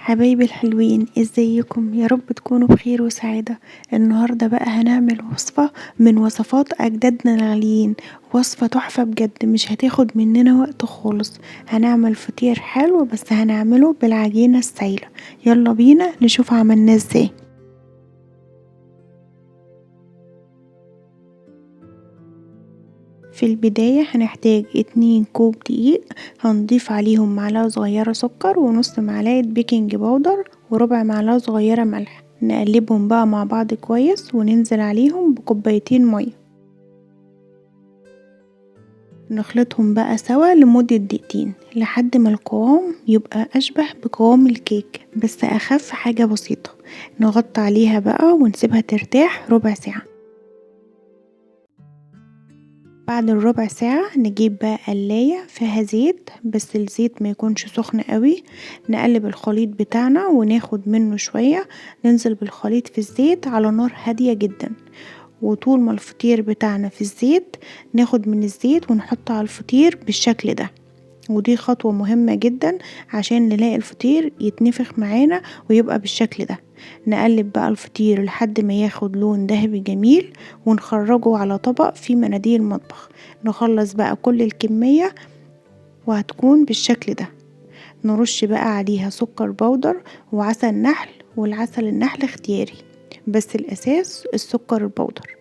حبايبي الحلوين، ازيكم؟ يا رب تكونوا بخير وسعادة. النهاردة بقى هنعمل وصفة من وصفات اجدادنا الغاليين. وصفة تحفة بجد، مش هتاخد مننا وقت خالص. هنعمل فطير حلو بس هنعمله بالعجينة السايلة. يلا بينا نشوف عملناه ازاي. في البداية هنحتاج 2 كوب دقيق، هنضيف عليهم معلقة صغيرة سكر ونص معلقة بيكنج باودر وربع معلقة صغيرة ملح. نقلبهم بقى مع بعض كويس وننزل عليهم بكوبايتين مية. نخلطهم بقى سوا لمدة دقيقتين لحد ما القوام يبقى أشبه بقوام الكيك بس أخف حاجة بسيطة. نغطي عليها بقى ونسيبها ترتاح ربع ساعة. بعد الربع ساعة نجيب بقى قلاية فيها زيت، بس الزيت ما يكونش سخن قوي. نقلب الخليط بتاعنا وناخد منه شوية، ننزل بالخليط في الزيت على نار هادية جدا. وطول ما الفطير بتاعنا في الزيت ناخد من الزيت ونحطه على الفطير بالشكل ده. ودي خطوة مهمة جدا عشان نلاقي الفطير يتنفخ معانا ويبقى بالشكل ده. نقلب بقى الفطير لحد ما ياخد لون ذهبي جميل ونخرجه على طبق فيه مناديل مطبخ. نخلص بقى كل الكمية وهتكون بالشكل ده. نرش بقى عليها سكر بودر وعسل نحل، والعسل النحل اختياري بس الأساس السكر البودر.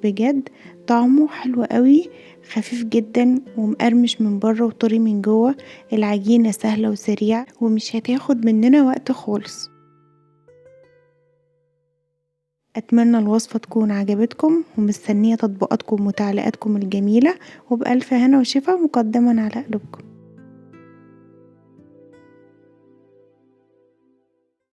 بجد طعمه حلو قوي، خفيف جدا ومقرمش من بره وطري من جوه. العجينة سهلة وسريعة ومش هتاخد مننا وقت خالص. اتمنى الوصفة تكون عجبتكم ومستنية تطبيقاتكم وتعليقاتكم الجميلة، وبألف هنا وشفا مقدما على قلوبكم.